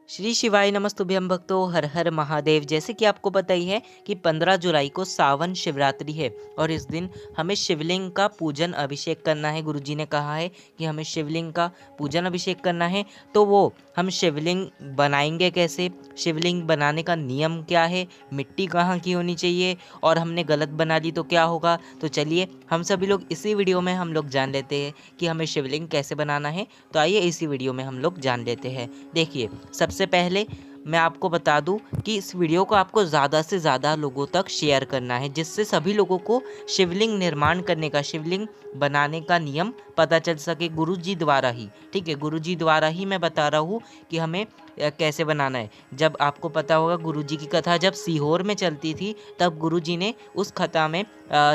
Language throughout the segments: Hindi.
श्री शिवाय नमस्तुभ्यं भक्तों, हर हर महादेव। जैसे कि आपको पता ही है कि 15 जुलाई को सावन शिवरात्रि है और इस दिन हमें शिवलिंग का पूजन अभिषेक करना है। गुरुजी ने कहा है कि हमें शिवलिंग का पूजन अभिषेक करना है। तो वो हम शिवलिंग बनाएंगे कैसे, शिवलिंग बनाने का नियम क्या है, मिट्टी कहाँ की होनी चाहिए और हमने गलत बना ली तो क्या होगा। तो चलिए हम सभी लोग इसी वीडियो में हम लोग जान लेते हैं कि हमें शिवलिंग कैसे बनाना है। तो आइए इसी वीडियो में हम लोग जान लेते हैं। देखिए, सबसे पहले मैं आपको बता दूं कि इस वीडियो को आपको ज़्यादा से ज़्यादा लोगों तक शेयर करना है, जिससे सभी लोगों को शिवलिंग निर्माण करने का, शिवलिंग बनाने का नियम पता चल सके गुरुजी द्वारा ही। ठीक है, गुरुजी द्वारा ही मैं बता रहा हूँ कि हमें कैसे बनाना है। जब आपको पता होगा गुरुजी की कथा जब सीहोर में चलती थी, तब गुरुजी ने उस कथा में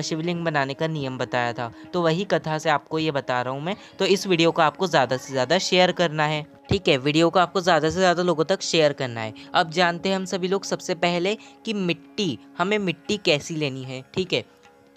शिवलिंग बनाने का नियम बताया था। तो वही कथा से आपको ये बता रहा हूँ मैं। तो इस वीडियो को आपको ज़्यादा से ज़्यादा शेयर करना है। ठीक है, वीडियो को आपको ज़्यादा से ज़्यादा लोगों तक शेयर करना है। अब जानते हैं हम सभी लोग सबसे पहले कि हमें मिट्टी कैसी लेनी है। ठीक है,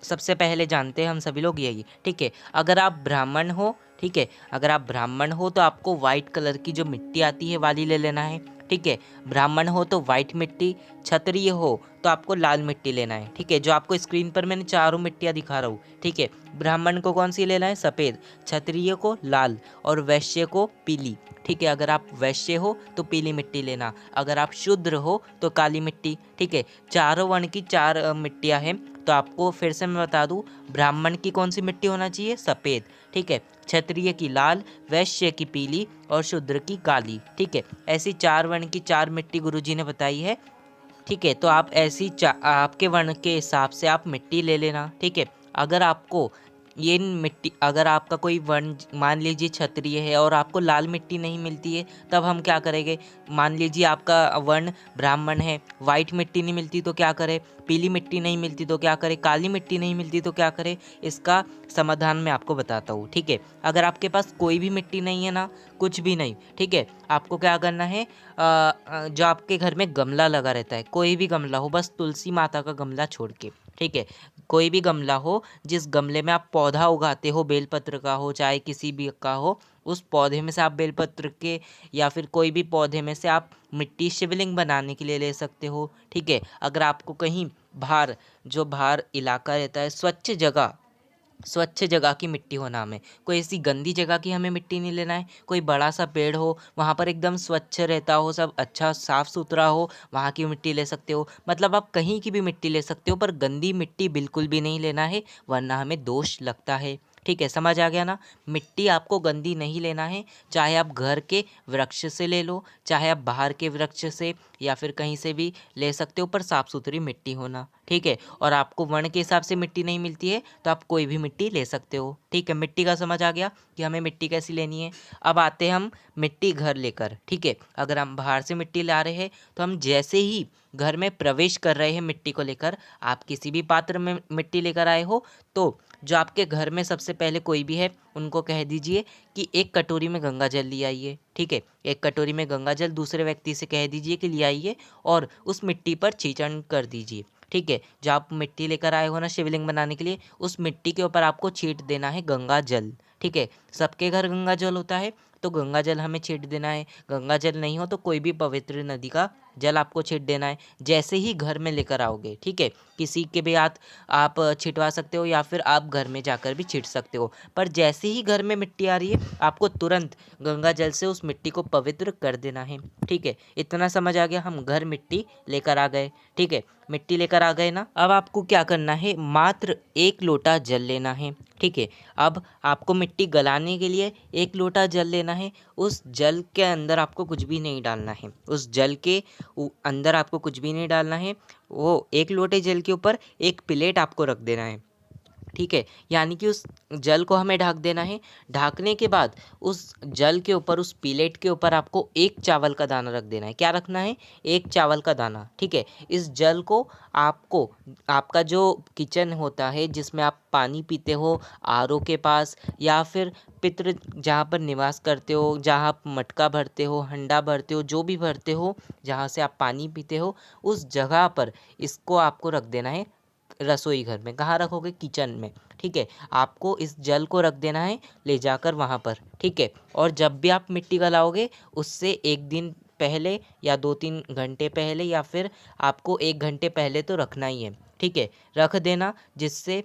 सबसे पहले जानते हैं हम सभी लोग यही। ठीक है, अगर आप ब्राह्मण हो, ठीक है, अगर आप ब्राह्मण हो तो आपको वाइट कलर की जो मिट्टी आती है वाली ले लेना है। ठीक है, ब्राह्मण हो तो वाइट मिट्टी, क्षत्रिय हो तो आपको लाल मिट्टी लेना है। ठीक है, जो आपको स्क्रीन पर मैंने चारों मिट्टियाँ दिखा रहा हूँ। ठीक है, ब्राह्मण को कौन सी लेना है, सफ़ेद, क्षत्रिय को लाल और वैश्य को पीली। ठीक है, अगर आप वैश्य हो तो पीली मिट्टी लेना, अगर आप शूद्र हो तो काली मिट्टी। ठीक है, चारों वर्ण की चार मिट्टियाँ हैं। तो आपको फिर से मैं बता दूं, ब्राह्मण की कौन सी मिट्टी होना चाहिए, सफ़ेद। ठीक है, क्षत्रिय की लाल, वैश्य की पीली और शूद्र की काली। ठीक है, ऐसी चार वर्ण की चार मिट्टी गुरुजी ने बताई है। ठीक है, तो आप आपके वर्ण के हिसाब से आप मिट्टी ले लेना। ठीक है, अगर आपको ये मिट्टी, अगर आपका कोई वर्ण मान लीजिए क्षत्रिय है और आपको लाल मिट्टी नहीं मिलती है, तब हम क्या करेंगे। मान लीजिए आपका वर्ण ब्राह्मण है, वाइट मिट्टी नहीं मिलती तो क्या करें, पीली मिट्टी नहीं मिलती तो क्या करें, काली मिट्टी नहीं मिलती तो क्या करें। इसका समाधान मैं आपको बताता हूँ। ठीक है, अगर आपके पास कोई भी मिट्टी नहीं है ना, कुछ भी नहीं, ठीक है, आपको क्या करना है, जो आपके घर में गमला लगा रहता है, कोई भी गमला हो, बस तुलसी माता का गमला छोड़ के। ठीक है, कोई भी गमला हो, जिस गमले में आप पौधा उगाते हो, बेलपत्र का हो चाहे किसी भी का हो, उस पौधे में से आप बेलपत्र के या फिर कोई भी पौधे में से आप मिट्टी शिवलिंग बनाने के लिए ले सकते हो। ठीक है, अगर आपको कहीं बाहर इलाका रहता है, स्वच्छ जगह की मिट्टी हो, नाम है, कोई ऐसी गंदी जगह की हमें मिट्टी नहीं लेना है। कोई बड़ा सा पेड़ हो, वहाँ पर एकदम स्वच्छ रहता हो, सब अच्छा साफ़ सुथरा हो, वहाँ की मिट्टी ले सकते हो। मतलब आप कहीं की भी मिट्टी ले सकते हो, पर गंदी मिट्टी बिल्कुल भी नहीं लेना है, वरना हमें दोष लगता है। ठीक है, समझ आ गया ना। मिट्टी आपको गंदी नहीं लेना है, चाहे आप घर के वृक्ष से ले लो, चाहे आप बाहर के वृक्ष से या फिर कहीं से भी ले सकते हो, पर साफ़ सुथरी मिट्टी होना। ठीक है, और आपको वर्ण के हिसाब से मिट्टी नहीं मिलती है तो आप कोई भी मिट्टी ले सकते हो। ठीक है, मिट्टी का समझ आ गया कि हमें मिट्टी कैसी लेनी है। अब आते हैं हम मिट्टी घर लेकर। ठीक है, अगर हम बाहर से मिट्टी ला रहे हैं तो हम जैसे ही घर में प्रवेश कर रहे हैं मिट्टी को लेकर, आप किसी भी पात्र में मिट्टी लेकर आए हो, तो जो आपके घर में सबसे पहले कोई भी है, उनको कह दीजिए कि एक कटोरी में गंगा जल ले आइए। ठीक है, एक कटोरी में गंगा जल दूसरे व्यक्ति से कह दीजिए कि ले आइए और उस मिट्टी पर छींचन कर दीजिए। ठीक है, जो आप मिट्टी लेकर आए हो ना शिवलिंग बनाने के लिए, उस मिट्टी के ऊपर आपको छींट देना है गंगा जल। ठीक है, सबके घर गंगा जल होता है तो गंगा जल हमें छींट देना है। गंगा जल नहीं हो तो कोई भी पवित्र नदी का जल आपको छींट देना है जैसे ही घर में लेकर आओगे। ठीक है, किसी के भी हाथ आप छिटवा सकते हो या फिर आप घर में जाकर भी छींट सकते हो, पर जैसे ही घर में मिट्टी आ रही है आपको तुरंत गंगा जल से उस मिट्टी को पवित्र कर देना है। ठीक है, इतना समझ आ गया, हम घर मिट्टी लेकर आ गए। ठीक है, मिट्टी लेकर आ गए ना, अब आपको क्या करना है, मात्र एक लोटा जल लेना है। ठीक है, अब आपको मिट्टी गलाने के लिए एक लोटा जल लेना है। उस जल के अंदर आपको कुछ भी नहीं डालना है, उस जल के अंदर आपको कुछ भी नहीं डालना है। वो एक लोटे जल के ऊपर एक प्लेट आपको रख देना है। ठीक है, यानी कि उस जल को हमें ढक देना है। ढकने के बाद उस जल के ऊपर, उस प्लेट के ऊपर आपको एक चावल का दाना रख देना है। क्या रखना है, एक चावल का दाना। ठीक है, इस जल को आपको, आपका जो किचन होता है जिसमें आप पानी पीते हो, आरओ के पास या फिर पितृ जहाँ पर निवास करते हो, जहाँ आप मटका भरते हो, हंडा भरते हो, जो भी भरते हो, जहाँ से आप पानी पीते हो, उस जगह पर इसको आपको रख देना है। रसोई घर में कहाँ रखोगे, किचन में। ठीक है, आपको इस जल को रख देना है ले जाकर वहाँ पर। ठीक है, और जब भी आप मिट्टी गलाओगे उससे एक दिन पहले या 2-3 घंटे पहले या फिर आपको 1 घंटे पहले तो रखना ही है, ठीक है। रख देना जिससे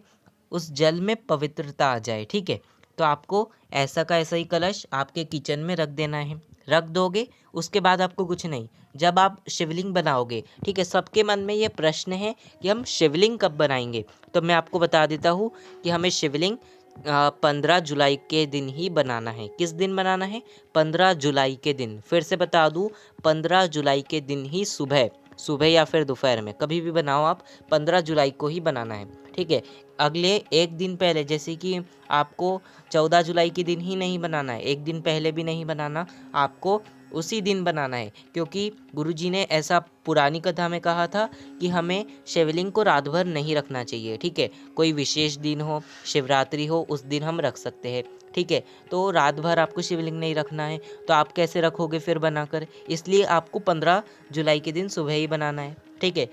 उस जल में पवित्रता आ जाए, ठीक है। तो आपको ऐसा का ऐसा ही कलश आपके किचन में रख देना है। रख दोगे उसके बाद आपको कुछ नहीं, जब आप शिवलिंग बनाओगे, ठीक है। सबके मन में ये प्रश्न है कि हम शिवलिंग कब बनाएंगे, तो मैं आपको बता देता हूँ कि हमें शिवलिंग 15 जुलाई के दिन ही बनाना है। किस दिन बनाना है? 15 जुलाई के दिन। फिर से बता दूँ, 15 जुलाई के दिन ही सुबह सुबह या फिर दोपहर में कभी भी बनाओ आप, 15 जुलाई को ही बनाना है, ठीक है। अगले एक दिन पहले, जैसे कि आपको 14 जुलाई के दिन ही नहीं बनाना है, एक दिन पहले भी नहीं बनाना, आपको उसी दिन बनाना है। क्योंकि गुरुजी ने ऐसा पुरानी कथा में कहा था कि हमें शिवलिंग को रात भर नहीं रखना चाहिए, ठीक है। कोई विशेष दिन हो, शिवरात्रि हो, उस दिन हम रख सकते हैं, ठीक है। तो रात भर आपको शिवलिंग नहीं रखना है, तो आप कैसे रखोगे फिर बनाकर? इसलिए आपको 15 जुलाई के दिन सुबह ही बनाना है, ठीक है।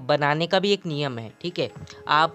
बनाने का भी एक नियम है, ठीक है। आप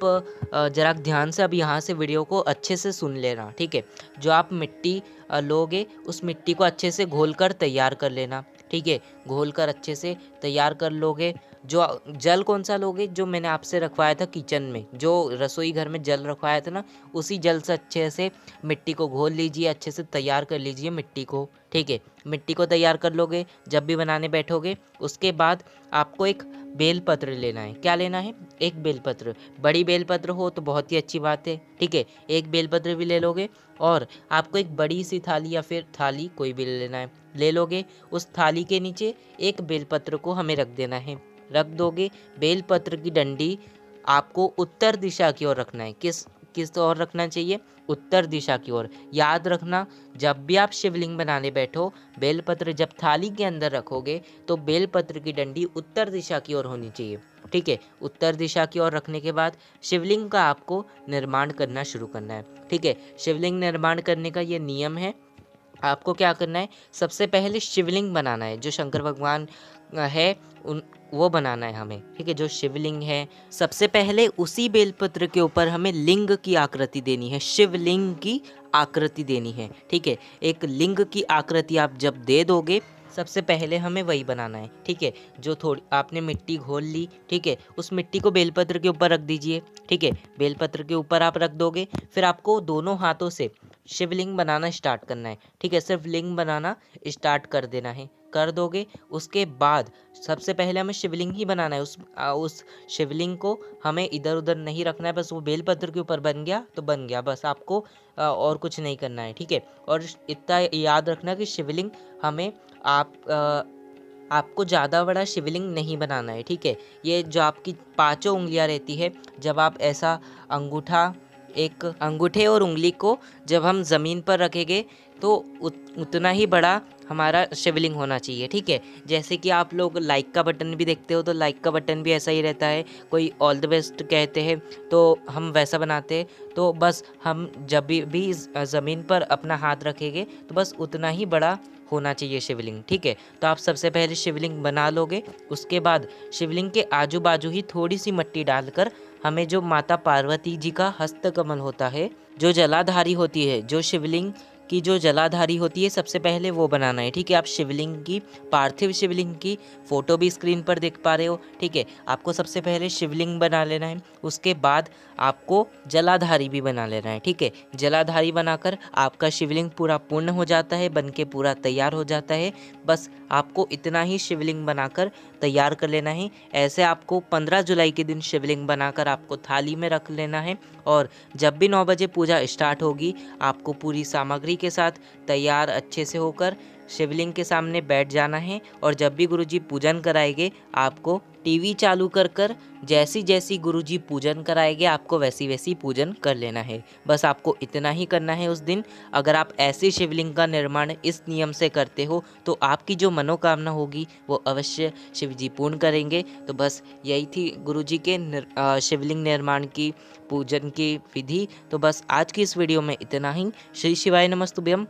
ज़रा ध्यान से अब यहाँ से वीडियो को अच्छे से सुन लेना, ठीक है। जो आप मिट्टी लोगे, उस मिट्टी को अच्छे से घोल कर तैयार कर लेना, ठीक है। घोल कर अच्छे से तैयार कर लोगे। जो जल कौन सा लोगे? जो मैंने आपसे रखवाया था किचन में, जो रसोई घर में जल रखवाया था ना, उसी जल से अच्छे से मिट्टी को घोल लीजिए, अच्छे से तैयार कर लीजिए मिट्टी को, ठीक है। मिट्टी को तैयार कर लोगे जब भी बनाने बैठोगे। उसके बाद आपको एक बेलपत्र लेना है। क्या लेना है? एक बेलपत्र। बड़ी बेलपत्र हो तो बहुत ही अच्छी बात है, ठीक है। एक बेलपत्र भी ले लोगे और आपको एक बड़ी सी थाली या फिर थाली कोई भी ले लेना है, ले लोगे। उस थाली के नीचे एक बेलपत्र को हमें रख देना है। रख दोगे। बेलपत्र की डंडी आपको उत्तर दिशा की ओर रखना है। किस किस ओर रखना चाहिए? उत्तर दिशा की ओर। याद रखना, जब भी आप शिवलिंग बनाने बैठो, बेलपत्र जब थाली के अंदर रखोगे तो बेलपत्र की डंडी उत्तर दिशा की ओर होनी चाहिए, ठीक है। उत्तर दिशा की ओर रखने के बाद शिवलिंग का आपको निर्माण करना शुरू करना है, ठीक है। शिवलिंग निर्माण करने का ये नियम है। आपको क्या करना है? सबसे पहले शिवलिंग बनाना है, जो शंकर भगवान है उन वो बनाना है हमें, ठीक है। जो शिवलिंग है, सबसे पहले उसी बेलपत्र के ऊपर हमें लिंग की आकृति देनी है, शिवलिंग की आकृति देनी है, ठीक है। एक लिंग की आकृति आप जब दे दोगे, सबसे पहले हमें वही बनाना है, ठीक है। जो थोड़ी आपने मिट्टी घोल ली, ठीक है, उस मिट्टी को बेलपत्र के ऊपर रख दीजिए, ठीक है। बेलपत्र के ऊपर आप रख दोगे। फिर आपको दोनों हाथों से शिवलिंग बनाना स्टार्ट करना है, ठीक है। सिर्फ लिंग बनाना स्टार्ट कर देना है, कर दोगे। उसके बाद सबसे पहले हमें शिवलिंग ही बनाना है। उस शिवलिंग को हमें इधर उधर नहीं रखना है। बस वो बेलपत्र के ऊपर बन गया तो बन गया, बस आपको और कुछ नहीं करना है, ठीक है। और इतना याद रखना कि शिवलिंग हमें आपको ज़्यादा बड़ा शिवलिंग नहीं बनाना है, ठीक है। ये जो आपकी पांचों उंगलियां रहती है, जब आप ऐसा एक अंगूठे और उंगली को जब हम ज़मीन पर रखेंगे तो उतना ही बड़ा हमारा शिवलिंग होना चाहिए, ठीक है। जैसे कि आप लोग लाइक का बटन भी देखते हो, तो लाइक का बटन भी ऐसा ही रहता है। कोई ऑल द बेस्ट कहते हैं तो हम वैसा बनाते हैं। तो बस हम जब भी ज़मीन पर अपना हाथ रखेंगे तो बस उतना ही बड़ा होना चाहिए शिवलिंग, ठीक है। तो आप सबसे पहले शिवलिंग बना लोगे। उसके बाद शिवलिंग के आजू बाजू ही थोड़ी सी मिट्टी डालकर हमें जो माता पार्वती जी का हस्त कमल होता है, जो जलाधारी होती है, जो शिवलिंग की जो जलाधारी होती है, सबसे पहले वो बनाना है, ठीक है। आप शिवलिंग की, पार्थिव शिवलिंग की फ़ोटो भी स्क्रीन पर देख पा रहे हो, ठीक है। आपको सबसे पहले शिवलिंग बना लेना है। उसके बाद आपको जलाधारी भी बना लेना है, ठीक है। जलाधारी बनाकर आपका शिवलिंग पूरा पूर्ण हो जाता है, बन के पूरा तैयार हो जाता है। बस आपको इतना ही शिवलिंग बनाकर तैयार कर लेना है। ऐसे आपको 15 जुलाई के दिन शिवलिंग बनाकर आपको थाली में रख लेना है। और जब भी 9 बजे पूजा स्टार्ट होगी, आपको पूरी सामग्री के साथ तैयार अच्छे से होकर शिवलिंग के सामने बैठ जाना है। और जब भी गुरुजी पूजन कराएंगे, आपको टीवी चालू कर कर जैसी जैसी गुरुजी पूजन कराएंगे, आपको वैसी वैसी पूजन कर लेना है। बस आपको इतना ही करना है उस दिन। अगर आप ऐसे शिवलिंग का निर्माण इस नियम से करते हो तो आपकी जो मनोकामना होगी वो अवश्य शिवजी पूर्ण करेंगे। तो बस यही थी गुरुजी के शिवलिंग निर्माण की, पूजन की विधि। तो बस आज की इस वीडियो में इतना ही। श्री शिवाय नमस्तुभ्यम।